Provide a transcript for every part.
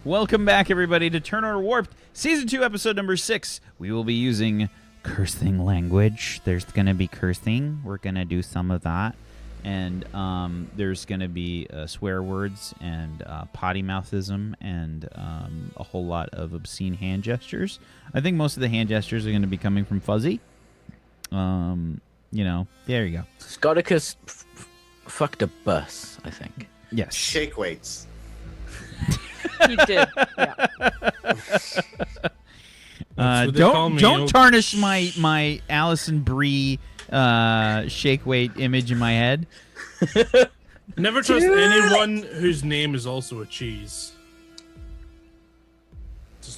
Welcome back, everybody, to Turn Order Warped, Season 2, Episode number 6. We will be using cursing language. There's going to be cursing. We're going to do some of that. And there's going to be swear words and potty mouthism and a whole lot of obscene hand gestures. I think most of the hand gestures are going to be coming from Fuzzy. There you go. Scoticus fucked a bus, I think. Yes. Shake weights. He did. Yeah. Don't tarnish my Alison Brie shake weight image in my head. Never trust anyone whose name is also a cheese.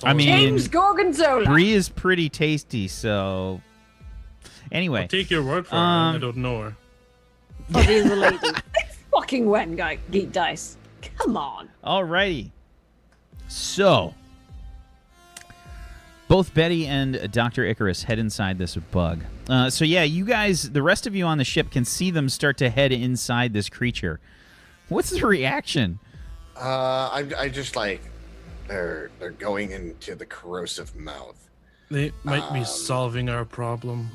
I mean, James Gorgonzola. Brie is pretty tasty, so anyway. I'll take your word for it. I don't know her. Oh, there's a lady. Fucking when Geek Dice. Come on. Alrighty. So, both Betty and Dr. Icarus head inside this bug. So yeah, you guys, the rest of you on the ship can see them start to head inside this creature. What's the reaction? I just like they're going into the corrosive mouth. They might be solving our problem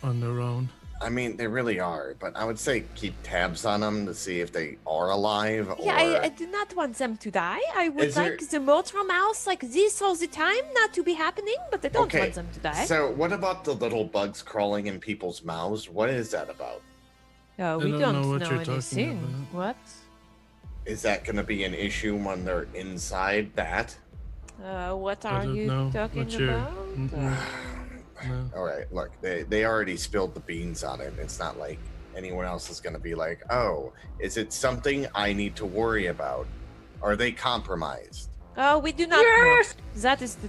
on their own. I mean, they really are, but I would say keep tabs on them to see if they are alive. Yeah, I do not want them to die. I would Is like the mortal mouse like this all the time not to be happening, but I don't want them to die. So what about the little bugs crawling in people's mouths? What is that about? No, we don't don't know what know you're talking anything. What? Is that going to be an issue when they're inside that? What I are don't you know talking what you're- about? No. All right, look, they already spilled the beans on it. It's not like anyone else is going to be like, oh, is it something I need to worry about? Are they compromised? Oh, we do not know. That is the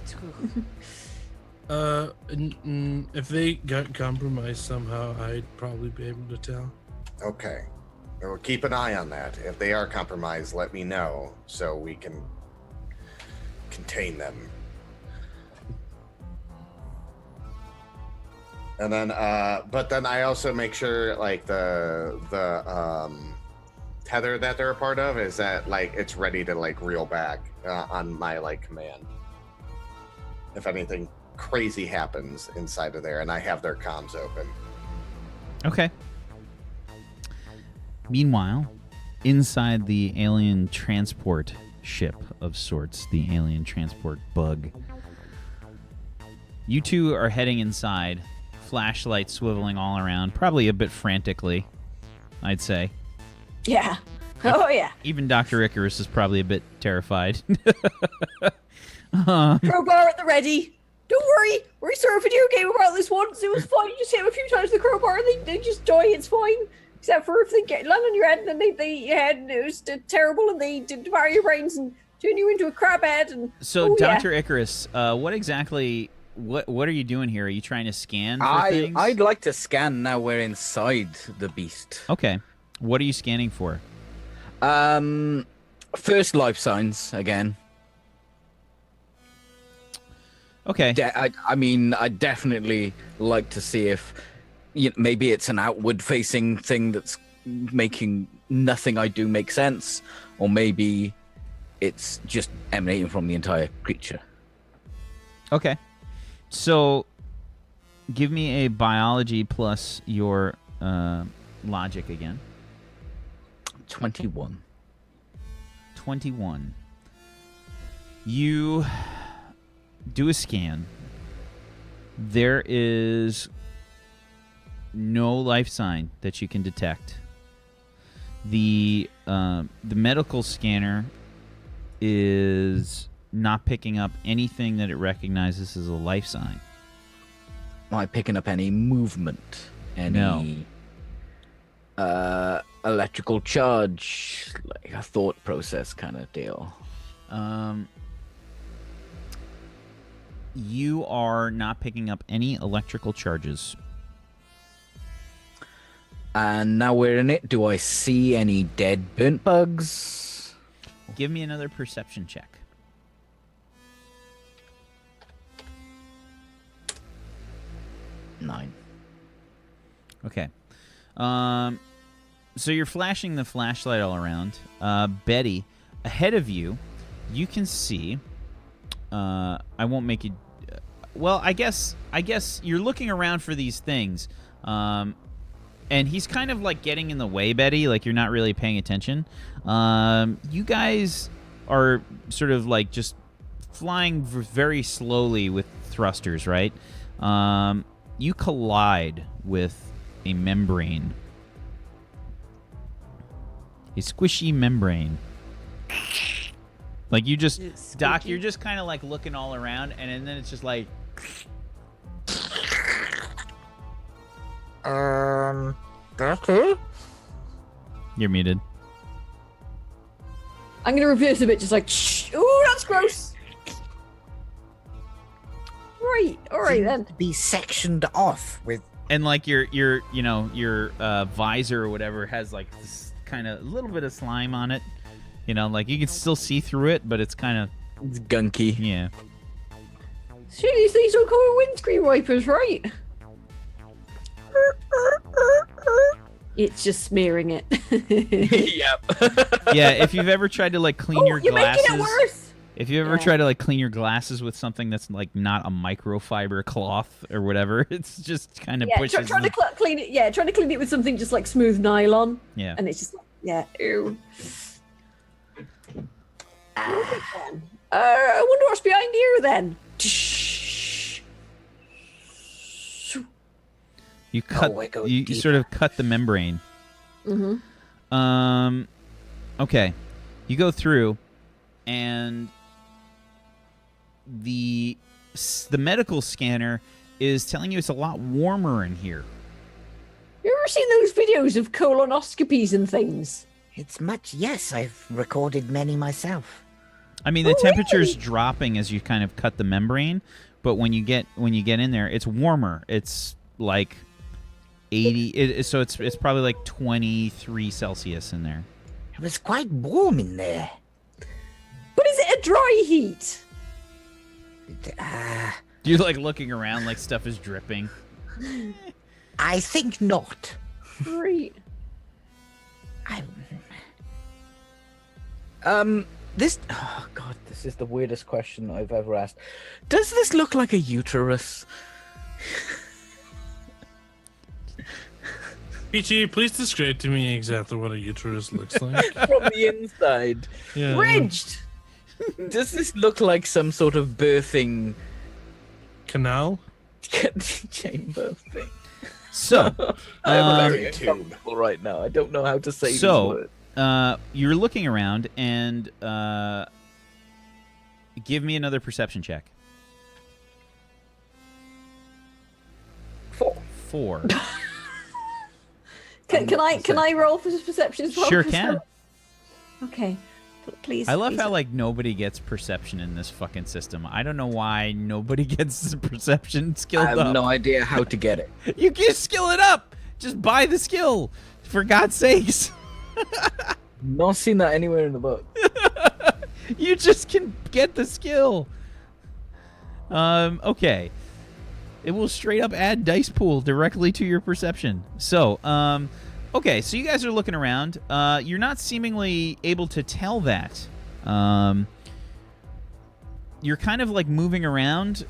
truth. If they got compromised somehow, I'd probably be able to tell. Okay. Well, keep an eye on that. If they are compromised, let me know so we can contain them. And then, but then I also make sure, like, the tether that they're a part of is that, like, it's ready to, like, reel back on my, like, command. If anything crazy happens inside of there, and I have their comms open. Okay. Meanwhile, inside the alien transport ship of sorts, the alien transport bug, you two are heading inside. Flashlight swiveling all around, probably a bit frantically, I'd say. Yeah. Oh, yeah. Even Dr. Icarus is probably a bit terrified. Crowbar at the ready. Don't worry. We saw a video game about this once. It was fine. You just hit them a few times with the crowbar and they just die. It's fine. Except for if they get land on your head and then it was terrible and they devour your brains and turn you into a crab head. And, so, Dr. Icarus, what exactly... What are you doing here? Are you trying to scan for things? I'd like to scan now we're inside the beast. Okay. What are you scanning for? First life signs again. Okay. I mean, I'd definitely like to see if maybe it's an outward-facing thing that's making nothing I do make sense, or maybe it's just emanating from the entire creature. Okay. So, give me a biology plus your logic again. 21. 21. You do a scan. There is no life sign that you can detect. The medical scanner is not picking up anything that it recognizes as a life sign. Am I picking up any movement? Any electrical charge? Like a thought process kind of deal? You are not picking up any electrical charges. And now we're in it. Do I see any dead burnt bugs? Give me another perception check. 9. Okay. So you're flashing the flashlight all around. Betty, ahead of you, you can see. I won't make you. Well, I guess you're looking around for these things, and he's kind of like getting in the way, Betty. Like you're not really paying attention. You guys are sort of like just flying very slowly with thrusters, right? You collide with a membrane, a squishy membrane. Like you just, Doc, you're just kind of like looking all around, and then it's just like. Becky? You're muted. I'm gonna reverse a bit, just like, shh. Ooh, that's gross. Right, all right then. Be sectioned off with. And like your visor or whatever has like this kind of a little bit of slime on it. You know, like you can still see through it, but it's kind of It's gunky. yeah. Sure, these things don't come with windscreen wipers, right? It's just smearing it. Yep. Yeah, if you've ever tried to like clean your you're glasses, making it worse. if you ever tried to like clean your glasses with something that's like not a microfiber cloth or whatever, it's just kind of pushes. Trying to clean it. Yeah, trying to clean it with something just like smooth nylon. Yeah. And it's just ew. I wonder what's behind here then. You cut. we go You sort of cut the membrane. Mm-hmm. Okay. You go through, and the medical scanner is telling you it's a lot warmer in here. You ever seen those videos of colonoscopies and things? It's much. Yes, I've recorded many myself. I mean, the temperature's really? dropping as you kind of cut the membrane, but when you get in there, it's warmer. It's like 80. So it's probably like 23 Celsius in there. It was quite warm in there. But is it a dry heat? You're like looking around like stuff is dripping. I think not. Right. This. Oh God, this is the weirdest question I've ever asked. Does this look like a uterus? Peachy, please describe to me exactly what a uterus looks like. From the inside. Yeah. Ridged. Does this look like some sort of birthing Canal? chamber thing? So, I'm very tube. uncomfortable right now. I don't know how to say So, these words. You're looking around, and give me another perception check. 4. Can I roll for perception as well? Sure can. Okay. Please. I love please. how like nobody gets perception in this fucking system. I don't know why nobody gets perception skilled I up. have no idea how to get it. You can skill it up. Just buy the skill, for God's sakes. Not seen that anywhere in the book. You just can get the skill. Okay. It will straight up add dice pool directly to your perception. So, okay, so you guys are looking around. You're not seemingly able to tell that. You're kind of like moving around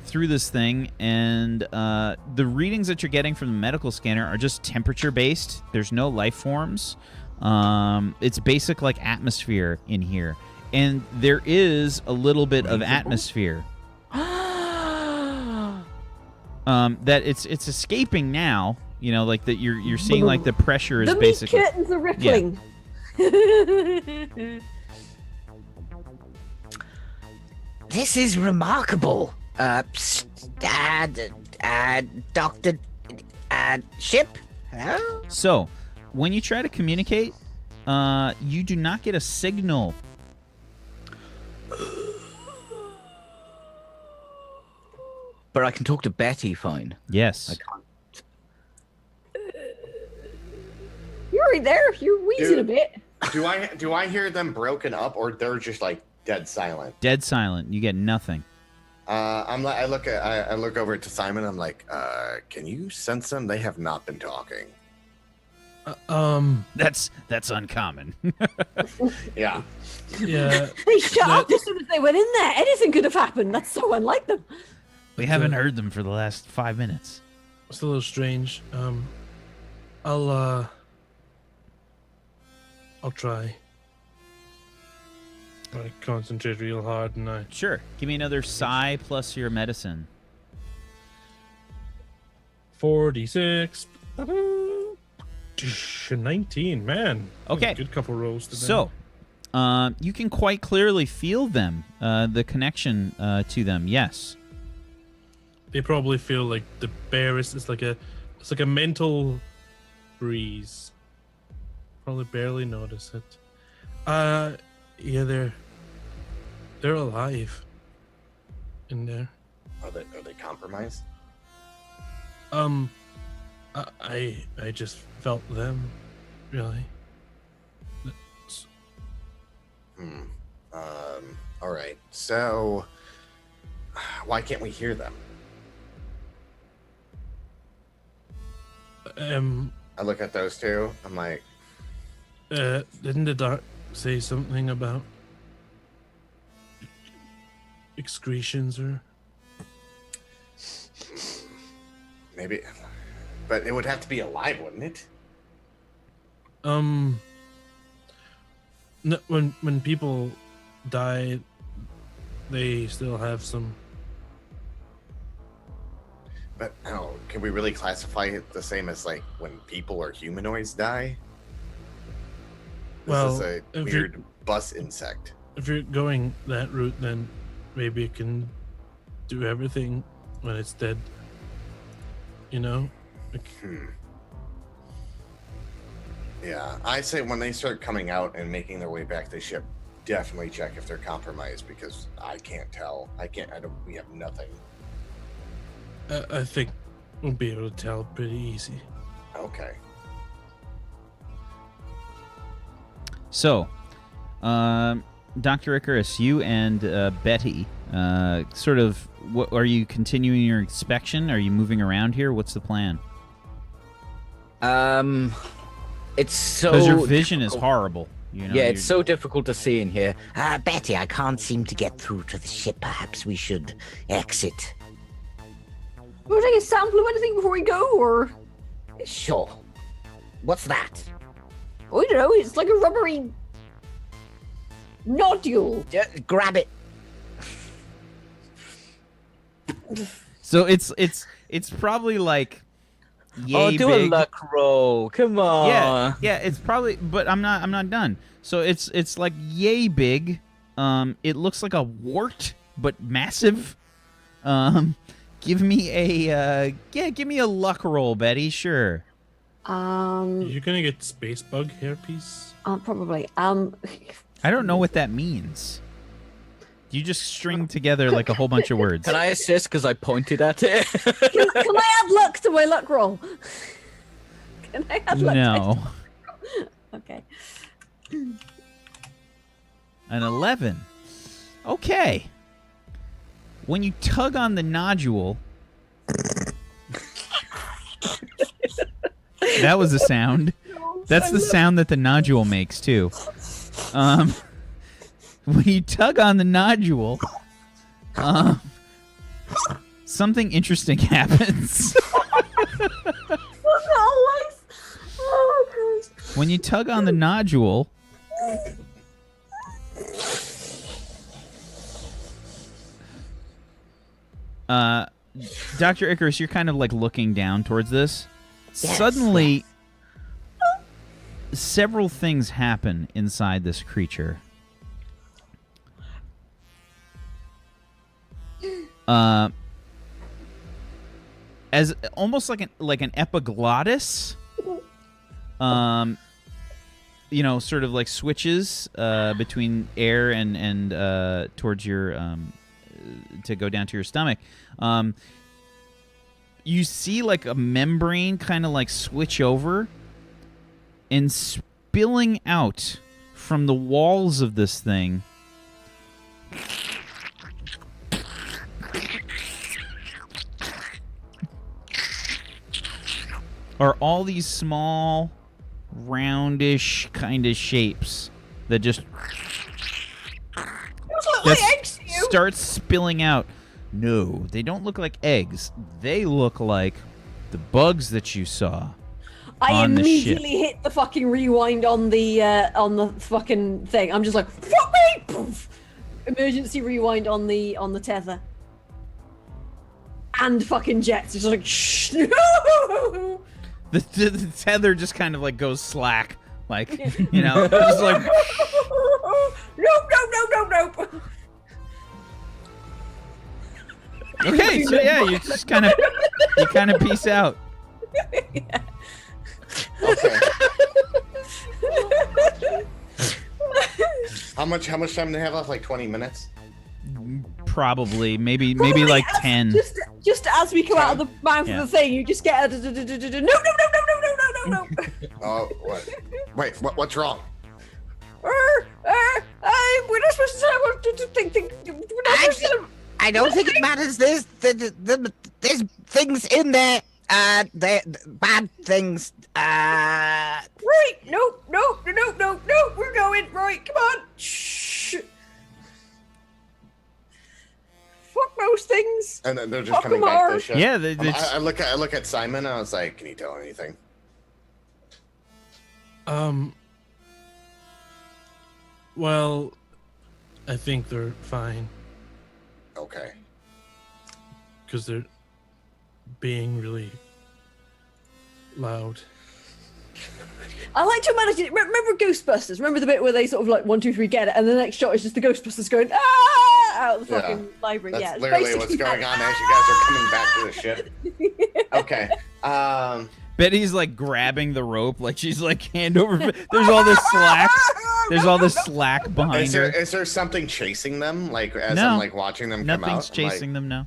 through this thing, and the readings that you're getting from the medical scanner are just temperature based. There's no life forms. It's basic like atmosphere in here, and there is a little bit of atmosphere. That it's escaping now. You know, like that you're seeing like the pressure is The meat basically. curtains are rippling. This is remarkable. Doctor, Ship? Hello? So, when you try to communicate, you do not get a signal. But I can talk to Betty fine. Yes. I can't. You're right there. You're wheezing a bit. Do I hear them broken up, or they're just like dead silent? Dead silent. You get nothing. I look over to Simon. I'm like, can you sense them? They have not been talking. That's uncommon. Yeah. Yeah. They shut up as soon as they went in there. Anything could have happened. That's so unlike them. We haven't heard them for the last 5 minutes. It's a little strange. I'll try. I concentrate real hard and I Sure. Give me another psi plus your medicine. 46. 19, man. Okay. Good couple rolls today. So, you can quite clearly feel them, the connection to them. Yes. They probably feel like the bear is it's like a mental breeze. Probably barely notice it. Yeah, they're alive in there. Are they compromised? I just felt them, really. All right. So, why can't we hear them? I look at those two. I'm like, Didn't the doc say something about excretions or? maybe, but it would have to be alive, wouldn't it? No, when people die, they still have some. But can we really classify it the same as like when people or humanoids die? This Well, is a if weird bus insect. If you're going that route, then maybe it can do everything when it's dead. You know? Like, Yeah, I say when they start coming out and making their way back to the ship, definitely check if they're compromised because I can't tell. We have nothing. I think we'll be able to tell pretty easy. Okay. So, Dr. Icarus, you and Betty, sort of, what, are you continuing your inspection? Are you moving around here? What's the plan? It's so Because your vision is difficult. horrible. You know, Yeah, it's so difficult to see in here. Betty, I can't seem to get through to the ship. Perhaps we should exit. We'll take a sample of anything before we go, or Sure. What's that? I don't know. It's like a rubbery nodule. Grab it. So it's probably like yay do big. a luck roll. Come on. Yeah, it's probably, but I'm not done. So it's like yay big. It looks like a wart, but massive. Give me a luck roll, Betty. Sure. You're gonna get space bug hairpiece. Probably. I don't know what that means. You just string together like a whole bunch of words. Can I assist because I pointed at it? Can I add luck to my luck roll? Can I add luck? No. Okay. An 11. Okay. When you tug on the nodule, that was a sound. That's the sound that the nodule makes too. When you tug on the nodule, something interesting happens. Oh, gosh. When you tug on the nodule, Dr. Icarus, you're kind of like looking down towards this. Yes, Suddenly, several things happen inside this creature. As almost like an epiglottis, sort of like switches between air and towards your to go down to your stomach. You see like a membrane kind of like switch over, and spilling out from the walls of this thing are all these small roundish kind of shapes that just Those look like eggs to you. starts spilling out. No, they don't look like eggs. They look like the bugs that you saw I on the ship. immediately hit the fucking rewind on the fucking thing. I'm just like, fuck me! Poof. Emergency rewind on the tether. And fucking jets. It's just like, shh. No! The tether just kind of like goes slack, like you know, just like. Nope. Okay, so yeah, you just kind of peace out. Okay. How much time do they have left? Like 20 minutes? Probably, maybe Probably like as- 10. Just as we come out of the mouth Yeah. of the thing, you just get a no. Oh, what? Wait, what's wrong? We're not supposed to tell what to think. We're not supposed to. I don't think it matters. There's things in there. Bad things. Right, no. We're going right. Come on. Shh. Fuck those things. And then they're just Fuck coming them back to hard. the ship. Yeah, I look at Simon and I was like, can you tell anything? Well, I think they're fine Okay. because they're being really loud. I like to imagine. Remember Ghostbusters? Remember the bit where they sort of like 1, 2, 3 get it, and the next shot is just the Ghostbusters going out of the fucking library. That's Yeah, it's literally what's basically going that. on as you guys are coming back to the ship. Okay. Betty's like grabbing the rope, like she's like hand over. There's all this slack. There's all this slack behind her. Is there something chasing them? Like as No. I'm like watching them come out? Nothing's I'm chasing them now.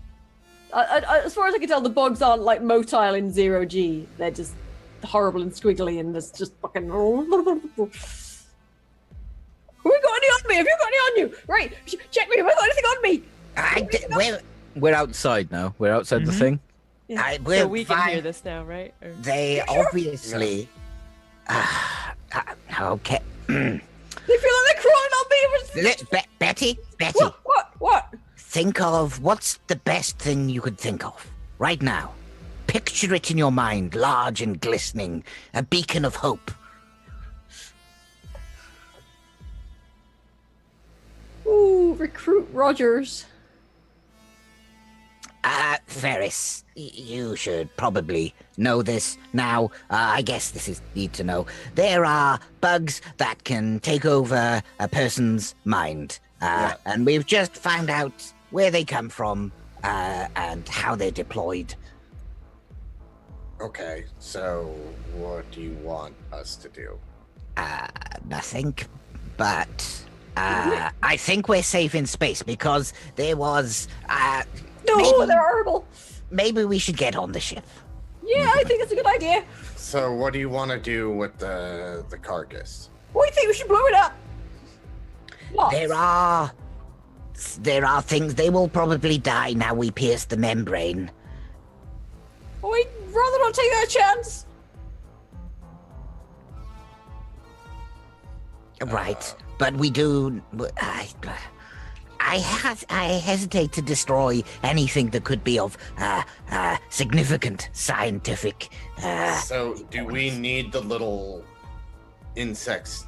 As far as I can tell, the bugs aren't like motile in 0G. They're just horrible and squiggly, and there's just fucking. Who got any on me? Have you got any on you? Right, check me. Have I got anything on me? We're outside now. We're outside the thing. We're So we can fine. hear this now, right? Or- They obviously. Okay. They feel like they're crawling on me. Betty, What? think of what's the best thing you could think of right now. Picture it in your mind, large and glistening, a beacon of hope. Ooh, recruit Rogers. Ferris, you should probably know this now. I guess this is need to know. There are bugs that can take over a person's mind. And we've just found out where they come from and how they're deployed. Okay, so what do you want us to do? Nothing, but I think we're safe in space because there was. No, maybe, they're horrible. maybe we should get on the ship. Yeah, I think it's a good idea. So what do you want to do with the carcass? What do you think? We should blow it up. Lots. There are things. They will probably die now we pierce the membrane. I'd rather not take that chance. Right, but we do. I hesitate to destroy anything that could be of significant scientific. So do we need the little insects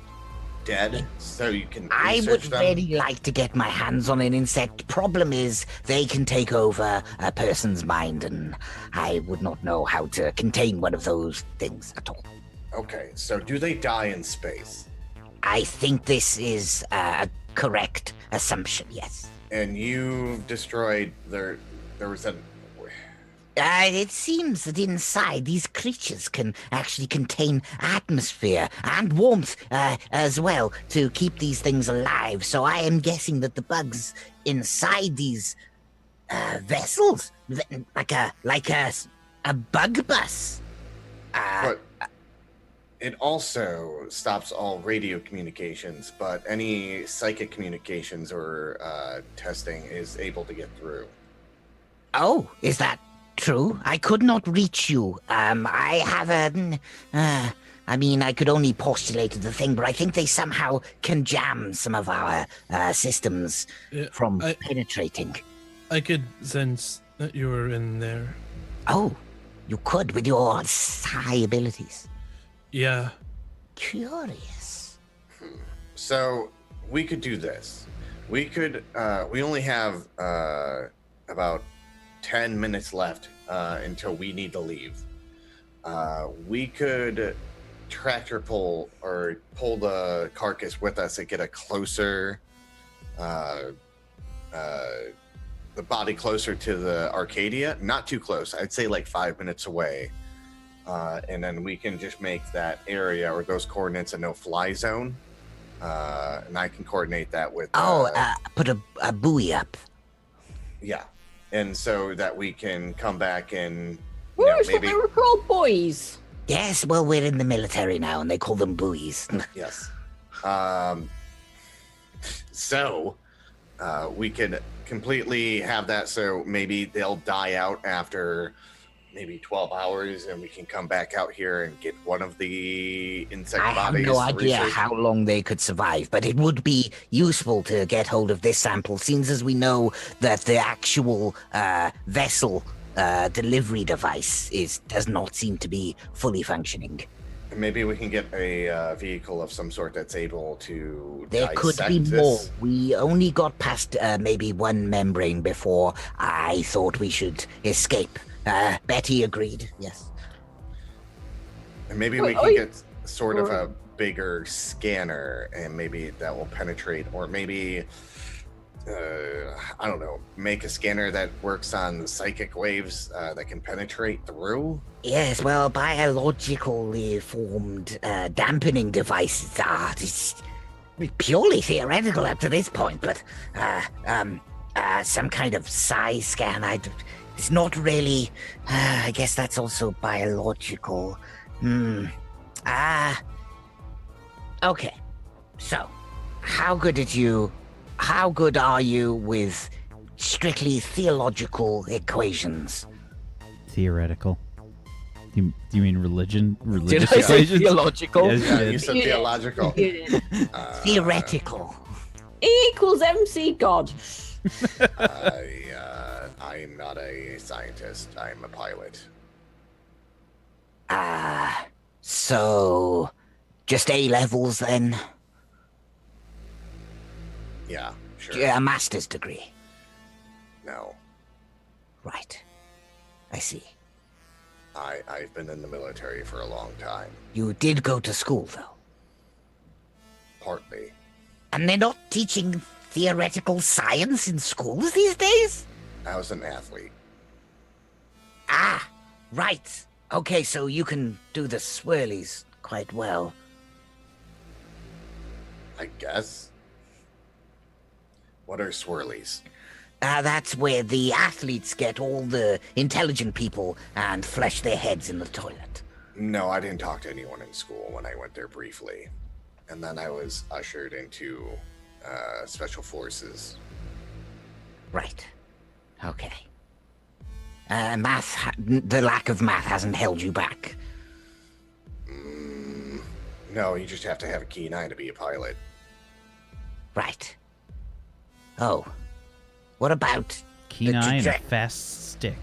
dead so you can I research would them? really like to get my hands on an insect. Problem is, they can take over a person's mind, and I would not know how to contain one of those things at all. Okay, so do they die in space? I think this is a correct assumption, yes. And you destroyed there was a It seems that inside these creatures can actually contain atmosphere and warmth as well to keep these things alive. So I am guessing that the bugs inside these vessels, like a bug bus. but it also stops all radio communications, but any psychic communications or testing is able to get through. Oh, is that true? I could not reach you. I have I mean, I could only postulate the thing, but I think they somehow can jam some of our systems Yeah, from penetrating. I could sense that you were in there. Oh, you could with your psi abilities. Yeah. Curious. So we could do this. We could. We only have about 10 minutes left until we need to leave. We could tractor pull or pull the carcass with us and get a closer, the body closer to the Arcadia. Not too close. I'd say like 5 minutes away. And then we can just make that area or those coordinates a no-fly zone. And I can coordinate that with... put a buoy up. Yeah. And so that we can come back and... Where's what they were called boys? Yes, well, we're in the military now, and they call them buoys. Yes. So we could completely have that so maybe they'll die out after maybe 12 hours and we can come back out here and get one of the insect I have bodies. no idea how long they could survive, but it would be useful to get hold of this sample, since as we know that the actual vessel delivery device does not seem to be fully functioning. Maybe we can get a vehicle of some sort that's able to There could be dissect more. this. We only got past maybe one membrane before I thought we should escape. Betty agreed, yes. And maybe we can get sort of a bigger scanner and maybe that will penetrate, or maybe I don't know, make a scanner that works on psychic waves that can penetrate through. Yes, well, biologically formed dampening devices are just purely theoretical up to this point, but some kind of psi scan, it's not really, I guess that's also biological. Okay, so how good are you with strictly theological equations? Theoretical. You mean religious Did I say equations? theological? Yes, Yeah, you you did. said theological. Theoretical. E equals MC God. I'm not a scientist. I'm a pilot. So just A levels then? Yeah, sure. A master's degree. No, Right. I see. I've been in the military for a long time. You did go to school, though. Partly. And they're not teaching theoretical science in schools these days? I was an athlete. Ah, right. Okay, so you can do the swirlies quite well. I guess. What are swirlies? That's where the athletes get all the intelligent people and flush their heads in the toilet. No, I didn't talk to anyone in school when I went there briefly. And then I was ushered into special forces. Right. Okay. The lack of math hasn't held you back. No, you just have to have a keen eye to be a pilot. Right. Oh. What about Keen the eye and a traje- fast stick.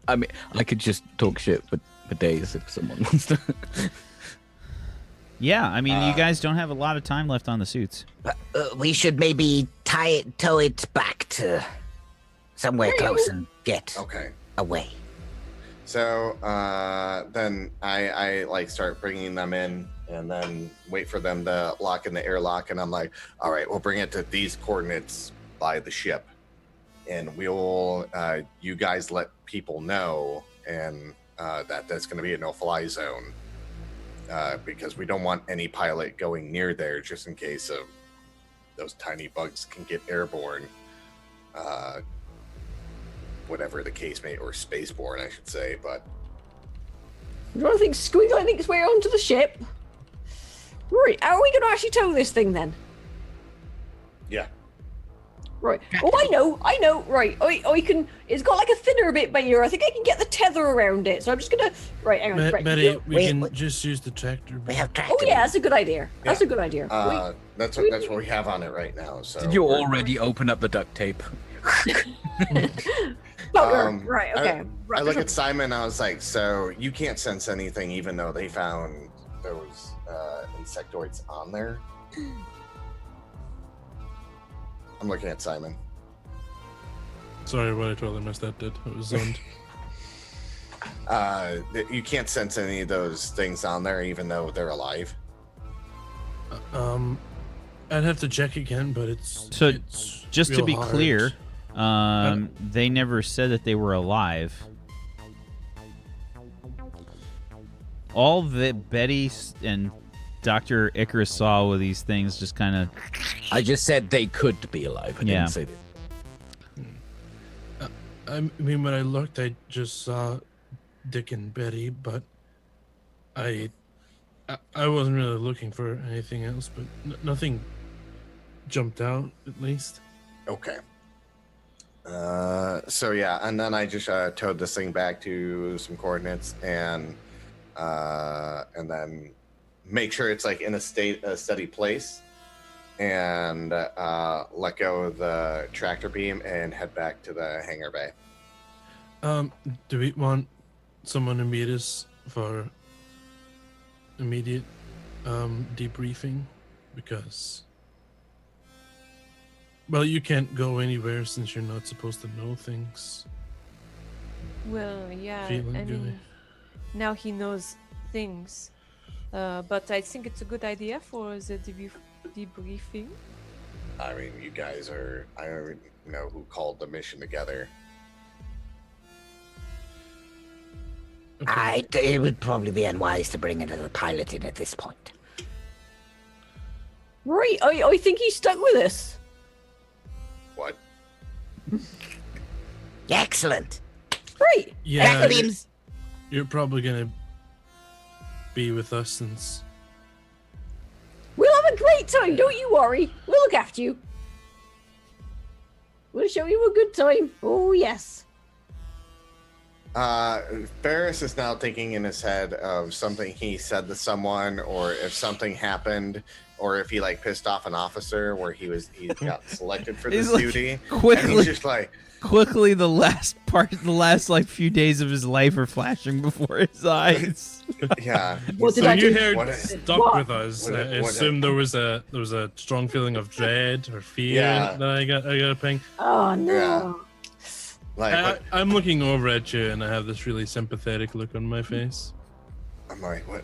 I mean, I could just talk shit for days if someone wants to. Yeah, I mean, you guys don't have a lot of time left on the suits. we should maybe tow it back to somewhere close and get Okay. away. So then I like start bringing them in and then wait for them to lock in the airlock. And I'm like, all right, we'll bring it to these coordinates by the ship. And we'll, you guys let people know and that's going to be a no-fly zone. Because we don't want any pilot going near there just in case of those tiny bugs can get airborne. Whatever the case may, or spaceborne, I should say, but Do you want to think squealing its way onto the ship? Right, how are we going to actually tow this thing then? yeah. Right. Oh, I know. Right. I can. It's got like a thinner bit here. I think I can get the tether around it. So I'm just gonna. Right. Hang on. Right. Betty, we Wait, can what? just use the tractor. We have Oh tractor. yeah, that's a good idea. That's Yeah. a good idea. That's what we have on it right now. So Did you already open up the duct tape? Right. Okay. I look at Simon. I was like, so you can't sense anything, even though they found those insectoids on there. I'm looking at Simon. Sorry, what I totally missed that. Did it was zoned. You can't sense any of those things on there, even though they're alive. I'd have to check again, but it's So, it's just to real be hard. clear, they never said that they were alive. All that Betty and Dr. Icarus saw with these things just kind of... I just said they could be alive. I Yeah. didn't say that. I mean, when I looked, I just saw Dick and Betty, but I wasn't really looking for anything else, but nothing jumped out, at least. Okay. So yeah, and then I just towed this thing back to some coordinates and then make sure it's like in a steady place, and let go of the tractor beam and head back to the hangar bay. Do we want someone to meet us for immediate debriefing? Because, well, you can't go anywhere since you're not supposed to know things. Well, yeah, Feeling I good. mean, now he knows things. But I think it's a good idea for the debriefing. I mean, you guys are, I don't know who called the mission together. It would probably be unwise to bring another pilot in at this point. Right. I think he's stuck with us. What? Excellent. Right. Yeah, Tractor beams. you're probably gonna be with us since. We'll have a great time. Don't you worry. We'll look after you. We'll show you a good time. Oh yes. Ferris is now thinking in his head of something he said to someone, or if something happened, or if he like pissed off an officer where he got selected for this He's like, duty. And quickly- he's just like, Quickly, the last like few days of his life are flashing before his eyes. yeah. What did So I you do? heard What- stuck what? with us. What- I what- assume there was a strong feeling of dread or fear Yeah. that I got a ping. Oh no. Like, I'm looking over at you and I have this really sympathetic look on my face. I'm like, what?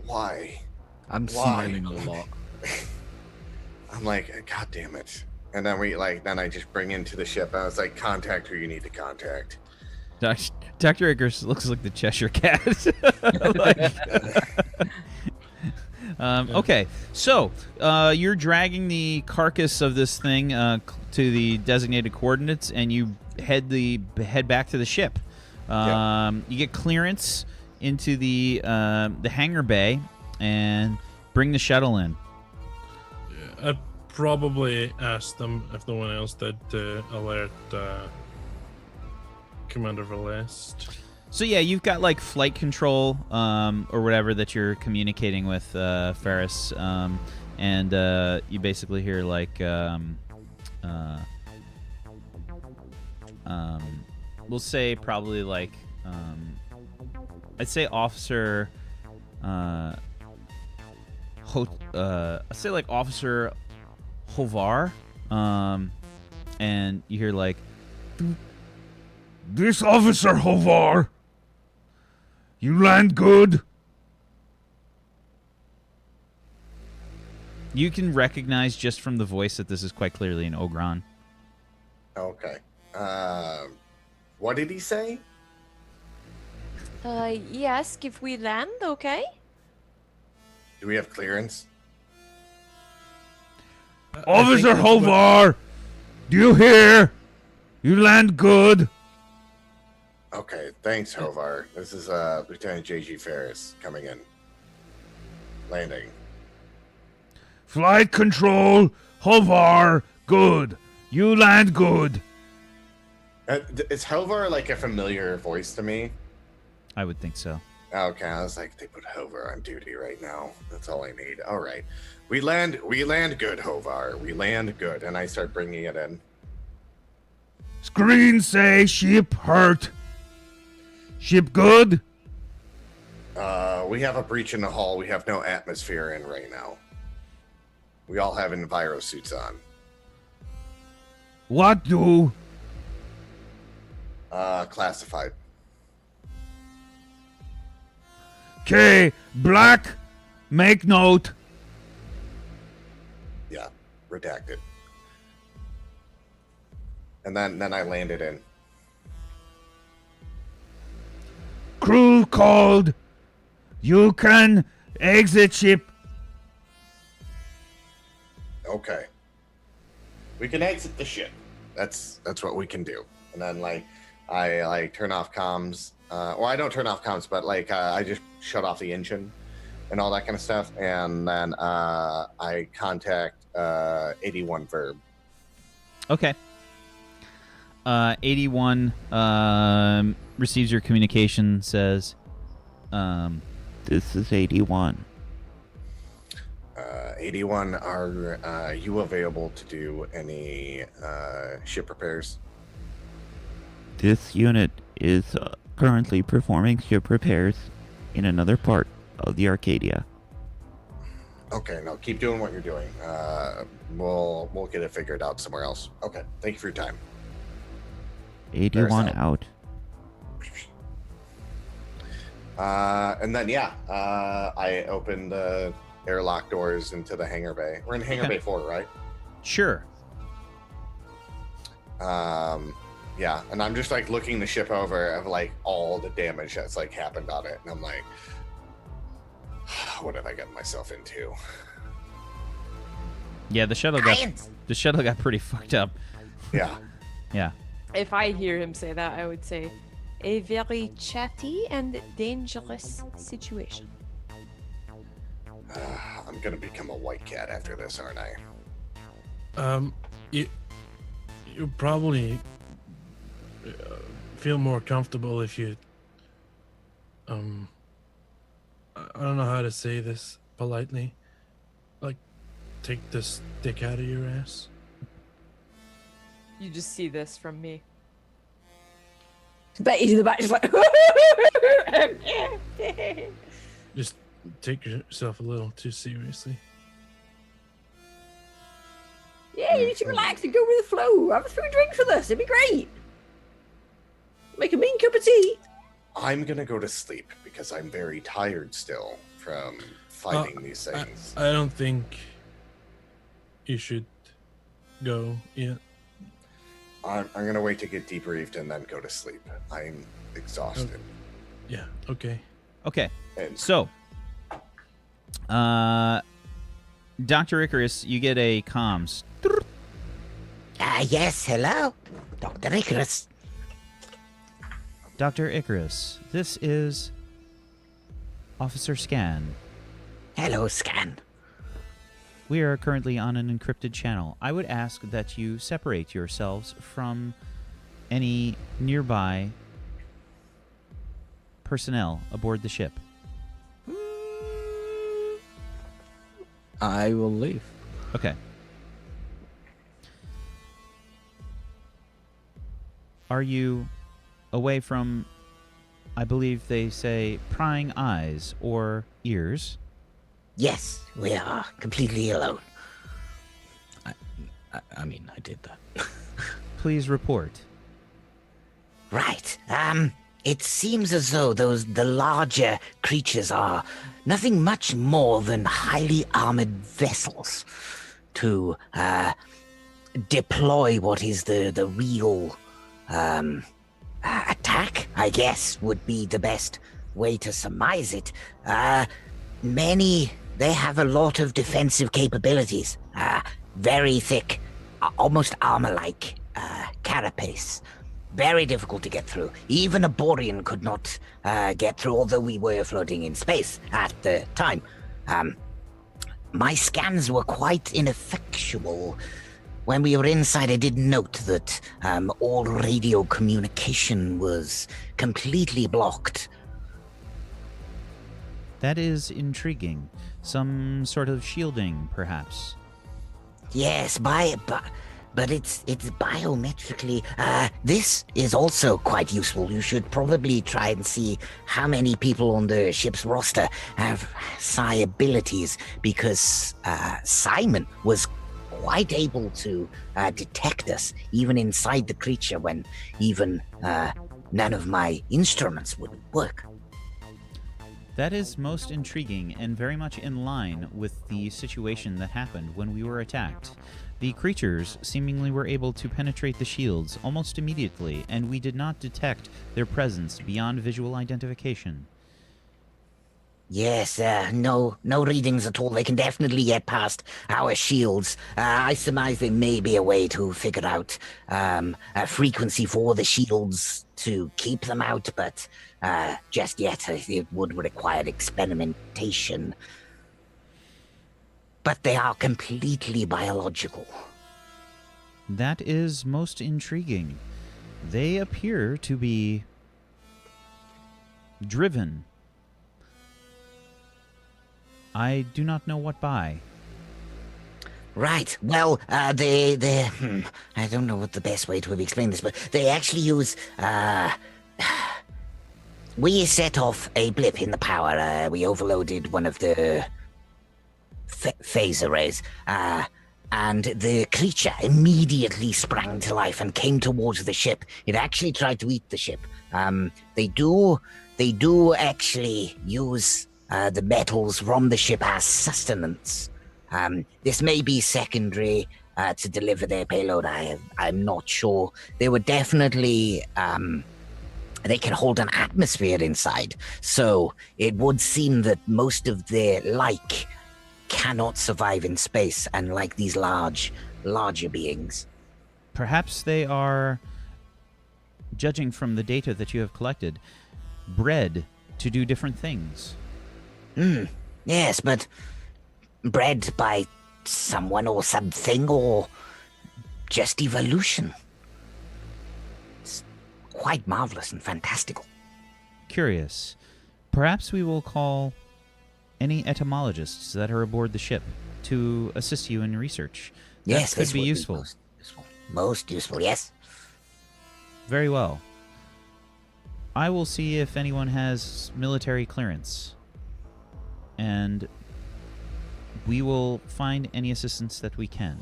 Why? I'm Why? smiling a lot. I'm like, God damn it. And then then I just bring into the ship. And I was like, contact who you need to contact. Dr. Icarus looks like the Cheshire Cat. Okay, so you're dragging the carcass of this thing to the designated coordinates, and you head back to the ship. You get clearance into the hangar bay and bring the shuttle in. Yeah, I'd probably ask them if no one else did to alert Commander Velest. So yeah, you've got like flight control or whatever that you're communicating with Ferris, and you basically hear like we'll say probably like I'd say Officer I'd say like Officer Hovar, and you hear like, "This Officer Hovar, you land good." You can recognize just from the voice that this is quite clearly an Ogron. Okay. What did he say? Yes, if we land, okay? Do we have clearance? Officer Hovar, do you hear? You land good. Okay, thanks, Hovar. This is Lieutenant J.G. Ferris coming in. Landing. Flight control, hover, good. You land good. Is Hovar like a familiar voice to me? I would think so. Okay, I was like, they put Hovar on duty right now. That's all I need. All right. We land good, Hovar. We land good. And I start bringing it in. Screen say ship hurt. Ship good? We have a breach in the hull. We have no atmosphere in right now. We all have enviro suits on. What do? Classified. Okay, black, make note. Yeah, redacted. And then I landed in. Crew called. You can exit ship. Okay. We can exit the ship. That's what we can do. And then I turn off comms. Well, I don't turn off comms, but I just shut off the engine and all that kind of stuff. And then I contact 81 Verb. Okay. 81 receives your communication, says, this is 81. 81, are you available to do any ship repairs? This unit is currently performing ship repairs in another part of the Arcadia. Okay, no, keep doing what you're doing. We'll get it figured out somewhere else. Okay, thank you for your time. 81 out. And then I open the airlock doors into the hangar bay. We're in hangar bay 4, right? Sure. Yeah, and I'm just looking the ship over of all the damage that's happened on it, and I'm like, what have I gotten myself into? Yeah, the shuttle got pretty fucked up. Yeah. Yeah. If I hear him say that, I would say, a very chatty and dangerous situation. I'm gonna become a white cat after this, aren't I? You probably feel more comfortable if you I don't know how to say this politely, take the stick out of your ass. You just see this from me. Betty's in the back, just like. Just take yourself a little too seriously. Yeah, you need to relax and go with the flow. Have a few drinks with us. It'd be great. Make a mean cup of tea. I'm gonna go to sleep because I'm very tired still from fighting these things. I don't think you should go yet. I'm gonna wait to get debriefed and then go to sleep. I'm exhausted. Yeah, okay. Okay. And So, Dr. Icarus, you get a comms. Yes, hello? Dr. Icarus. Dr. Icarus, this is Officer Scan. Hello, Scan. We are currently on an encrypted channel. I would ask that you separate yourselves from any nearby personnel aboard the ship. I will leave. Okay. Are you away from, I believe they say, prying eyes or ears? Yes, we are completely alone. I mean, I did that. Please report. Right. It seems as though the larger creatures are nothing much more than highly armored vessels to deploy what is the real attack, I guess, would be the best way to surmise it. They have a lot of defensive capabilities. Very thick, almost armor-like carapace. Very difficult to get through. Even a Borean could not get through, although we were floating in space at the time. my scans were quite ineffectual. When we were inside, I did note that all radio communication was completely blocked. That is intriguing. Some sort of shielding, perhaps. Yes, but it's biometrically. This is also quite useful. You should probably try and see how many people on the ship's roster have psi abilities, because Simon was quite able to detect us even inside the creature when even none of my instruments would work. That is most intriguing and very much in line with the situation that happened when we were attacked. The creatures seemingly were able to penetrate the shields almost immediately, and we did not detect their presence beyond visual identification. Yes, no readings at all. They can definitely get past our shields. I surmise there may be a way to figure out a frequency for the shields to keep them out, but just yet it would require experimentation. But they are completely biological. That is most intriguing. They appear to be driven. I do not know what by. Right. Well, they I don't know what the best way to explain this, but they actually use, we set off a blip in the power. We overloaded one of the phase arrays, and the creature immediately sprang to life and came towards the ship. It actually tried to eat the ship. They do actually use the metals from the ship as sustenance. This may be secondary to deliver their payload. I'm not sure. They were definitely they can hold an atmosphere inside, so it would seem that most of their like cannot survive in space, unlike these larger beings. Perhaps they are, judging from the data that you have collected, bred to do different things. Yes, but bred by someone or something, or just evolution. It's quite marvelous and fantastical. Curious. Perhaps we will call any etymologists that are aboard the ship to assist you in research. Yes, that could be useful. Most useful, yes. Very well. I will see if anyone has military clearance, and we will find any assistance that we can.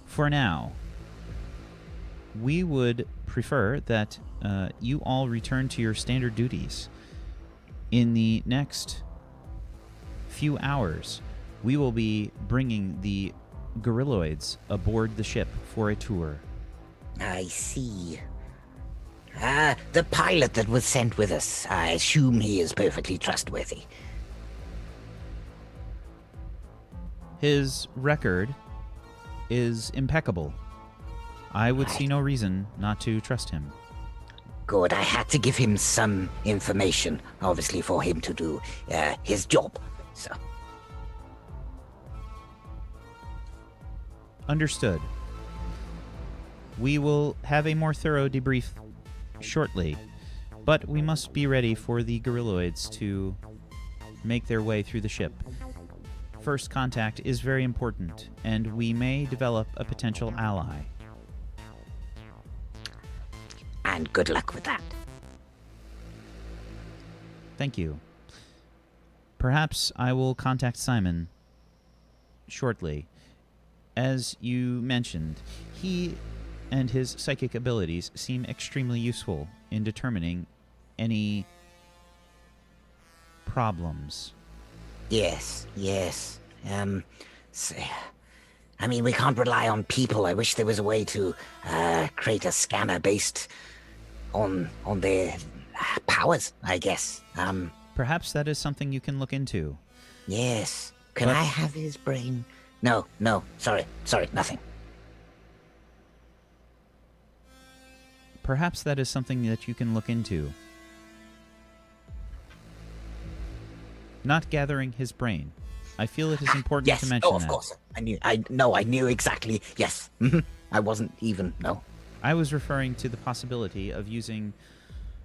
For now, we would prefer that you all return to your standard duties. In the next few hours, we will be bringing the gorilloids aboard the ship for a tour. I see. The pilot that was sent with us, I assume he is perfectly trustworthy. His record is impeccable. I would see no reason not to trust him. Good, I had to give him some information, obviously, for him to do his job, so. Understood. We will have a more thorough debrief shortly, but we must be ready for the gorilloids to make their way through the ship. First contact is very important, and we may develop a potential ally. And good luck with that. Thank you. Perhaps I will contact Simon shortly. As you mentioned, he and his psychic abilities seem extremely useful in determining any problems. Yes. I mean, we can't rely on people. I wish there was a way to create a scanner based on their powers, I guess. Perhaps that is something you can look into. Yes. Can But- I have his brain? No. Sorry, nothing. Perhaps that is something that you can look into. Not gathering his brain, I feel it is important Yes. to mention Oh, of that. course. I knew exactly. Yes. I wasn't even. No. I was referring to the possibility of using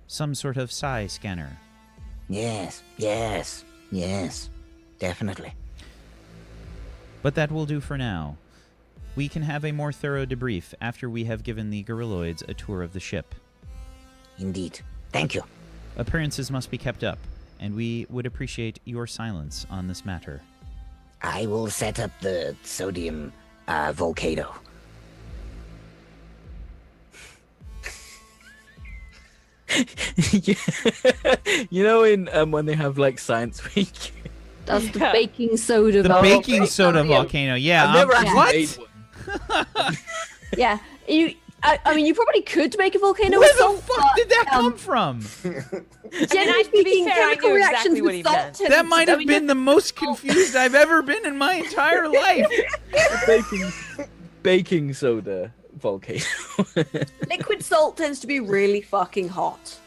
some sort of psi scanner. Yes. Definitely. But that will do for now. We can have a more thorough debrief after we have given the gorilloids a tour of the ship. Indeed. Thank you. Appearances must be kept up, and we would appreciate your silence on this matter. I will set up the sodium volcano. You know, in when they have like science week. That's the Yeah. baking soda. The volcano. baking soda volcano. Yeah. I've never actually what? made one. Yeah, I mean, you probably could make a volcano Where with the salt. fuck did that come from? Generally to be speaking, fair, I chemical knew reactions exactly what with he salt. meant. tend That to- might I have mean, been the most confused I've ever been in my entire life. Baking soda volcano. liquid salt tends to be really fucking hot.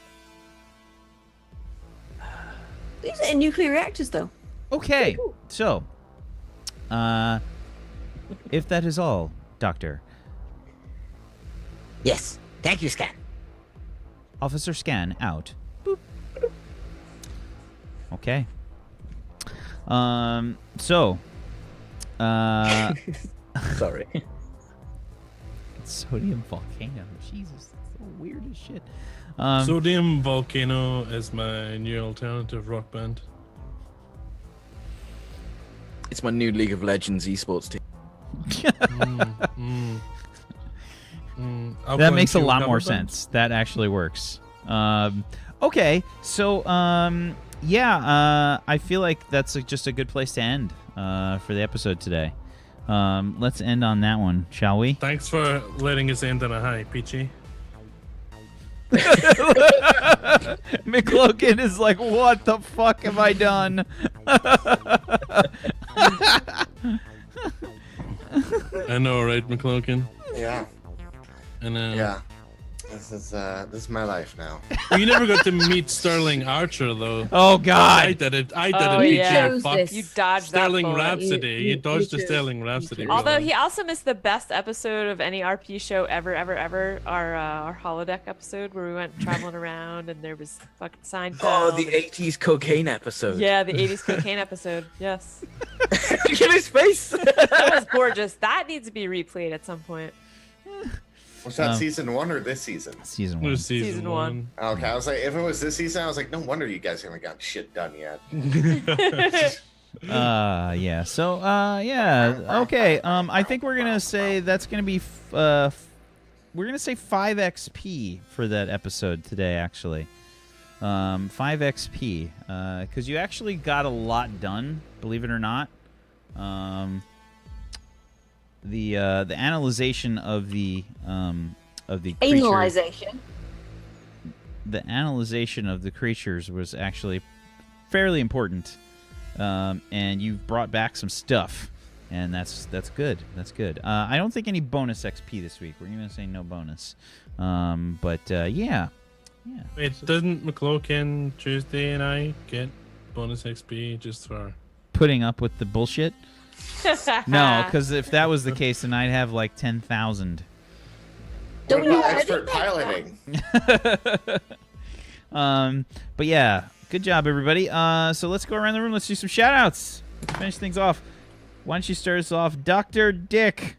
These are in nuclear reactors, though. Okay, so, if that is all, Doctor, Yes. Thank you, Scan. Officer Scan out. Boop. Okay. So, Sorry. sodium volcano. Jesus, that's the weirdest shit. Sodium Volcano is my new alternative rock band. It's my new League of Legends esports team. I'll That go makes a into lot more cover band. sense. That actually works. Okay, so I feel like that's just a good place to end for the episode today. Let's end on that one, shall we? Thanks for letting us end on a high, Peachy. McLogan is like, what the fuck have I done? I know, right, McClokin? Yeah. I know. Yeah. This is my life now. Well, you never got to meet Sterling Archer, though. Oh I God! did it. Oh, Peachy. yeah. You fuck. Chose You dodged Sterling that bullet. Rhapsody. You dodged the chose. Sterling Rhapsody. chose. Although brother. he also missed the best episode of any RP show ever, our holodeck episode where we went traveling around and there was fucking Seinfeld. Oh, the and- 80s cocaine episode. Yeah, the 80s cocaine episode. Yes. Look at his face. That was gorgeous. That needs to be replayed at some point. Was that season 1 or this season? Season It one. was season Season one. Okay, I was like, if it was this season, I was like, no wonder you guys haven't got shit done yet. Yeah. So, yeah. Okay. I think we're gonna say that's gonna be. We're gonna say 5 XP for that episode today. Actually, 5 XP. Because you actually got a lot done. Believe it or not. The analyzation of the creature, Analyzation. the analyzation of the creatures was actually fairly important, and you've brought back some stuff, and that's good. That's good. I don't think any bonus XP this week. We're gonna say no bonus, but yeah. Wait, doesn't McClokin, Tuesday, and I get bonus XP just for... Putting up with the bullshit. No, because if that was the case, then I'd have like 10,000. What Don't about you- expert piloting? But yeah, good job, everybody. So let's go around the room. Let's do some shout outs. Finish things off. Why don't you start us off, Dr. Dick?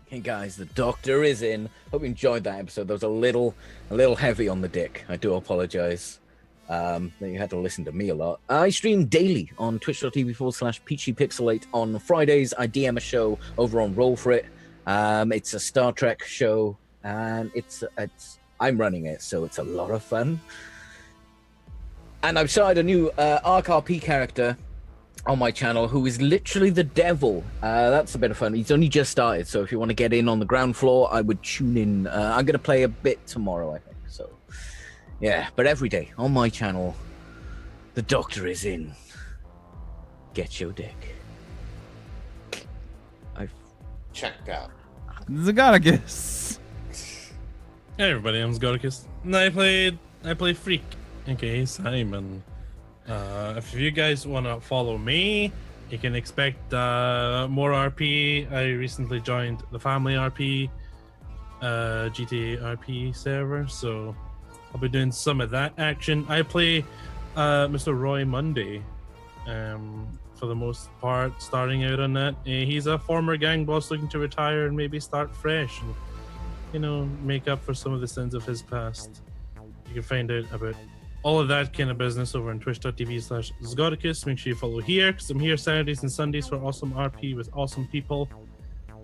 Hey guys, the doctor is in. Hope you enjoyed that episode. That was a little heavy on the dick. I do apologize that you had to listen to me a lot. I stream daily on twitch.tv/peachypixelate on Fridays. I DM a show over on Roll For It. It's a Star Trek show, and it's I'm running it, so it's a lot of fun. And I've started a new Arc RP character on my channel who is literally the devil. That's a bit of fun. He's only just started, so if you want to get in on the ground floor, I would tune in. I'm going to play a bit tomorrow, I think. So, yeah, but every day on my channel, the doctor is in. Get your dick. I've Checked out. Zagatagus. Hey everybody, I'm Zgodicus. And I play Freak, aka Simon. If you guys want to follow me, you can expect more RP. I recently joined the Family RP, GTA RP server, so I'll be doing some of that action. I play Mr. Roy Monday for the most part, starting out on that. He's a former gang boss looking to retire and maybe start fresh and, you know, make up for some of the sins of his past. You can find out about all of that kind of business over on twitch.tv/Zgodicus. Make sure you follow here, because I'm here Saturdays and Sundays for awesome RP with awesome people.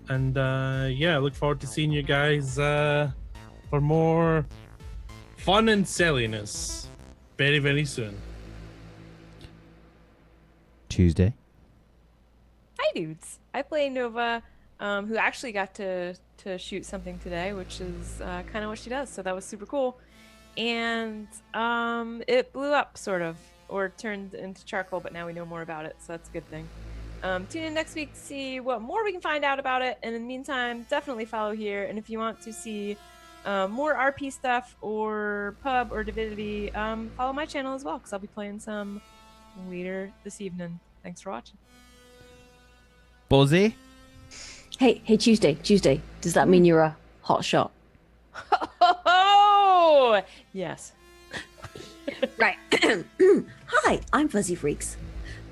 And yeah, I look forward to seeing you guys for more fun and silliness very, very soon. Tuesday. Hi, dudes. I play Nova, who actually got to shoot something today, which is kind of what she does. So that was super cool. And it blew up, sort of, or turned into charcoal, but now we know more about it, so that's a good thing. Tune in next week to see what more we can find out about it. And in the meantime, definitely follow here. And if you want to see more RP stuff or pub or divinity, follow my channel as well, because I'll be playing some later this evening. Thanks for watching. Ballsy? Hey, Tuesday. Does that mean you're a hot shot? Oh, yes. Right. Hi, I'm Fuzzy Freaks.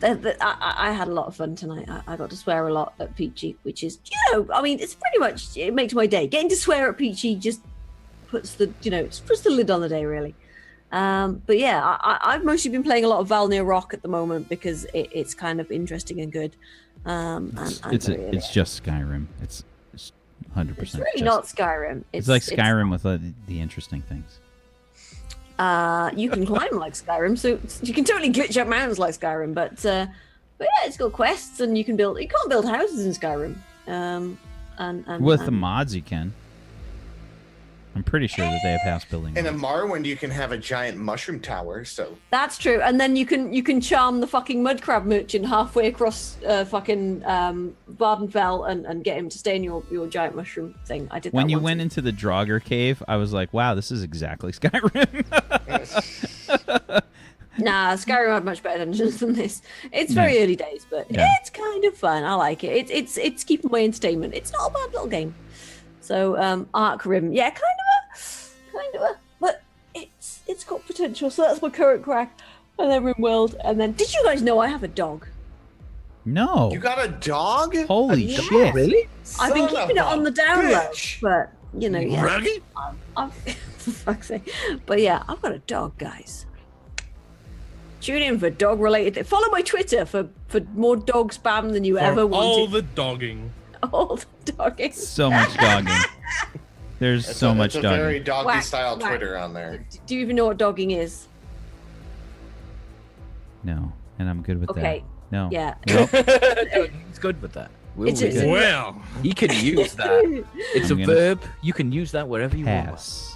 I had a lot of fun tonight. I got to swear a lot at Peachy, which is, I mean, it's pretty much, it makes my day. Getting to swear at Peachy just puts the lid on the day, really. But yeah, I've mostly been playing a lot of Valnir Rock at the moment because it's kind of interesting and good. It's just Skyrim. It's 100%. It's really not Skyrim. It's like Skyrim with the interesting things. You can climb like Skyrim, so you can totally glitch up mountains like Skyrim. But yeah, it's got quests, and you can't build houses in Skyrim. With the mods, you can. I'm pretty sure that they have house building. In a mods. Morrowind, you can have a giant mushroom tower. So that's true, and then you can charm the fucking mud crab merchant halfway across fucking Vardenfell and get him to stay in your giant mushroom thing. I did. When that you once. went into the Draugr cave, I was like, "Wow, this is exactly Skyrim." Nah, Skyrim had much better dungeons than this. It's very early days, but it's kind of fun. I like it. It's keeping my entertainment. It's not a bad little game. So Arkham, yeah, kind of a, but it's got potential. So that's my current crack. And then RimWorld, and then did you guys know I have a dog? No. you got a dog? Holy shit! Really? I've been Son keeping it of on a the down low, bitch. but yeah. Ruggy? I've for fuck's sake. But yeah, I've got a dog, guys. Tune in for dog-related. Follow my Twitter for more dog spam than you ever wanted. All the dogging. All the dogging. So much dogging. There's so much It's a dogging. very doggy Whack, style whack. Twitter on there. Do you even know what dogging is? No, and I'm good with Okay. that. No. Yeah. Nope. He's good with that. It's a- Well, He can use that. It's I'm a gonna verb. You can use that wherever you want. Pass.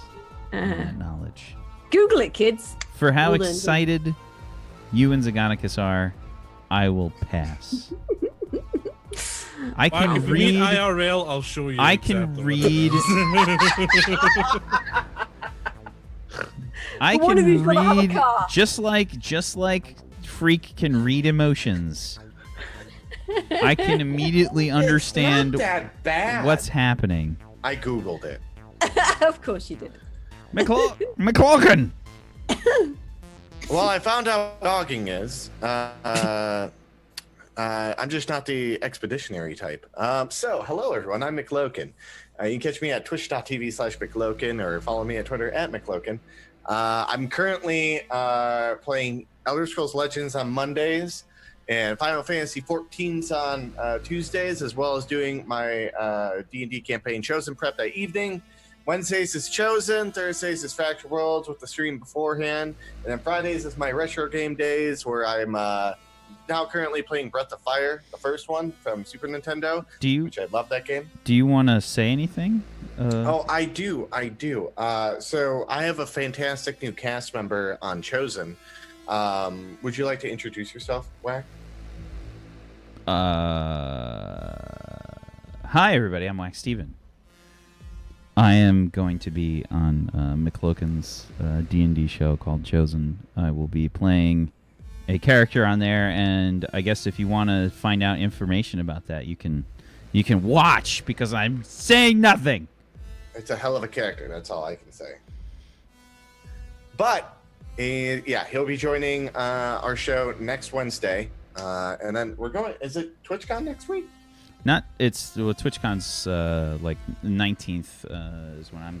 on that knowledge. Google it, kids. For how Hold on. excited you and Zagonicus are, I will pass. I can if you meet read. IRL, I'll show you. I can exactly read. I But one can of you's gotta have a read car. just like Freak can read emotions. I can immediately understand It's not that bad. what's happening. I googled it. Of course you did. McLaughlin. Well, I found out what dogging is. I'm just not the expeditionary type. So, hello everyone. I'm McLokin. You can catch me at twitch.tv/McLokin or follow me at Twitter at McLokin. I'm currently playing Elder Scrolls Legends on Mondays and Final Fantasy XIV's on Tuesdays, as well as doing my D&D campaign Chosen prep that evening. Wednesdays is Chosen, Thursdays is Fractured Worlds with the stream beforehand, and then Fridays is my retro game days where I'm now currently playing Breath of Fire, the first one from Super Nintendo, which I love that game. Do you want to say anything? Oh, I do. So I have a fantastic new cast member on Chosen. Would you like to introduce yourself, Whack? Hi everybody, I'm Wax Steven. I am going to be on McLokin's D&D show called Chosen. I will be playing a character on there, and I guess if you want to find out information about that, you can watch, because I'm saying nothing. It's a hell of a character. That's all I can say. But yeah, he'll be joining our show next Wednesday, and then we're going. Is it TwitchCon next week? TwitchCon's like 19th is when I'm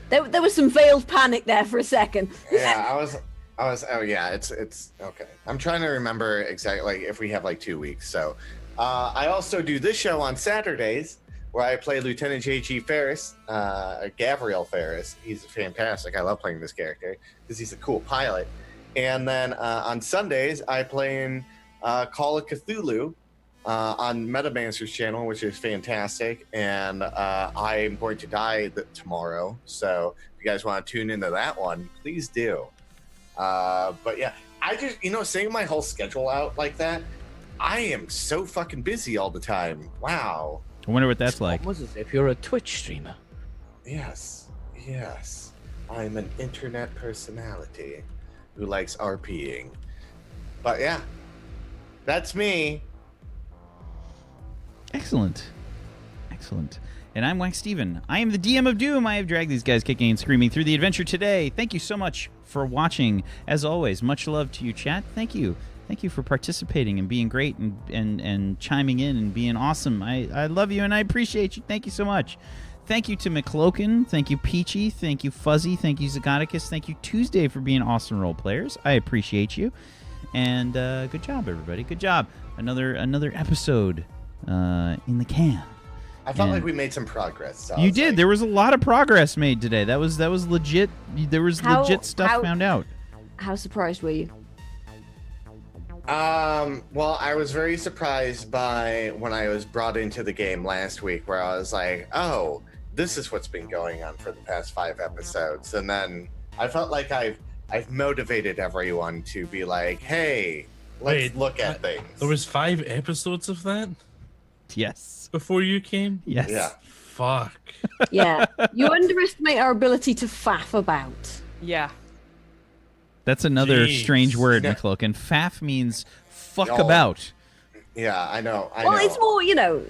going. There was some veiled panic there for a second. Yeah, I was. Oh yeah, it's okay. I'm trying to remember exactly, like, if we have like 2 weeks. So, I also do this show on Saturdays where I play Lieutenant J.G. Ferris, Gavriel Ferris. He's fantastic. I love playing this character because he's a cool pilot. And then on Sundays, I play in Call of Cthulhu on Metamancer's channel, which is fantastic. And I'm going to die tomorrow. So if you guys want to tune into that one, please do. But yeah, I just, seeing my whole schedule out like that, I am so fucking busy all the time. Wow. I wonder what that's like. Almost as if you're a Twitch streamer. Yes. I'm an internet personality who likes RPing. But yeah, that's me. Excellent. And I'm Wax Steven. I am the DM of Doom. I have dragged these guys kicking and screaming through the adventure today. Thank you so much for watching. As always, much love to you, chat. Thank you for participating and being great and chiming in and being awesome. I love you and I appreciate you. Thank you so much. Thank you to McCloakin. Thank you, Peachy. Thank you, Fuzzy. Thank you, Zagoticus. Thank you, Tuesday, for being awesome role players. I appreciate you. And good job, everybody. Good job. Another episode in the can. I felt like we made some progress. So you did. There was a lot of progress made today. That was legit. There was legit stuff found out. How surprised were you? Well, I was very surprised by when I was brought into the game last week, where I was like, oh, this is what's been going on for the past 5 episodes. And then I felt like I've motivated everyone to be like, hey, let's look at things. There was 5 episodes of that? Yes. Before you came? Yes. Yeah. Fuck. Yeah. You underestimate our ability to faff about. Yeah. That's another Jeez. strange word, Yeah. McCloakin. Faff means fuck Oh. about. Yeah, I know. Well, it's more, you know.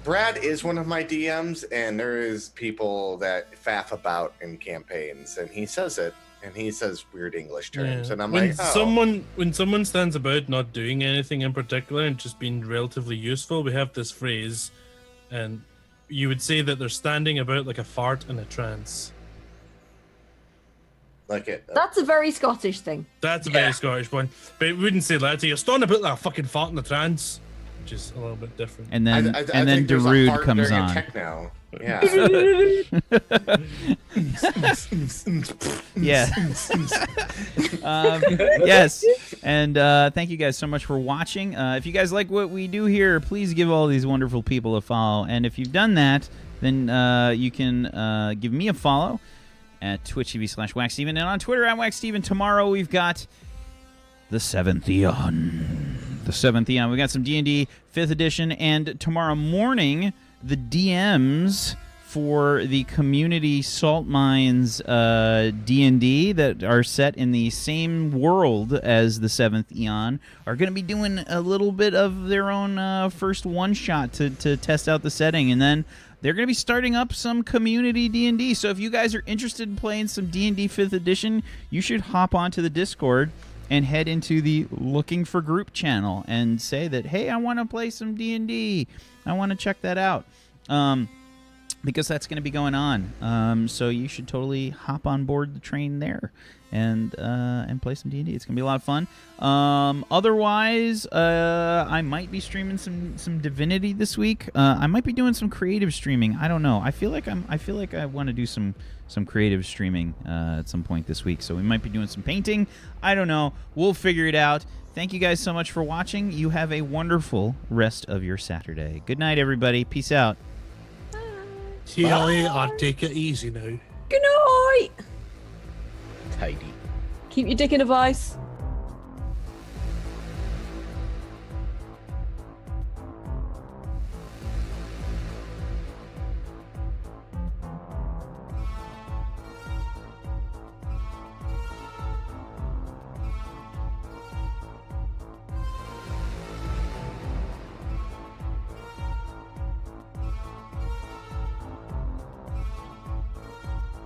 Brad is one of my DMs, and there is people that faff about in campaigns, and he says it, and he says weird English terms, Yeah. and I'm when like, oh. when someone stands about not doing anything in particular and just being relatively useful, we have this phrase, and you would say that they're standing about like a fart in a trance. Like it. That's a very Scottish thing. That's a very Scottish one, but we wouldn't say that to you. Standing about like a fucking fart in a trance, which is a little bit different. And then I and then think there's a Darude fart comes during a on. techno. Yeah. Yeah. Yes. And thank you guys so much for watching. If you guys like what we do here, please give all these wonderful people a follow. And if you've done that, then you can give me a follow at twitch.tv/WaxSteven and on Twitter at WaxSteven. Tomorrow we've got the 7th Eon. We got some D&D 5th edition, and tomorrow morning the DMs for the community salt mines D&D that are set in the same world as the 7th Eon are going to be doing a little bit of their own first one-shot to test out the setting, and then they're going to be starting up some community D&D. So if you guys are interested in playing some D&D 5th edition, you should hop onto the Discord and head into the Looking for Group channel and say that, hey, I want to play some D&D. I want to check that out. Because that's going to be going on. So you should totally hop on board the train there and play some D&D. It's going to be a lot of fun. Otherwise, I might be streaming some Divinity this week. I might be doing some creative streaming. I don't know. I feel like I want to do some creative streaming at some point this week. So we might be doing some painting. I don't know. We'll figure it out. Thank you guys so much for watching. You have a wonderful rest of your Saturday. Good night, everybody. Peace out. TLA, I'll take it easy now. Good night. Tidy. Keep your dick in a vice.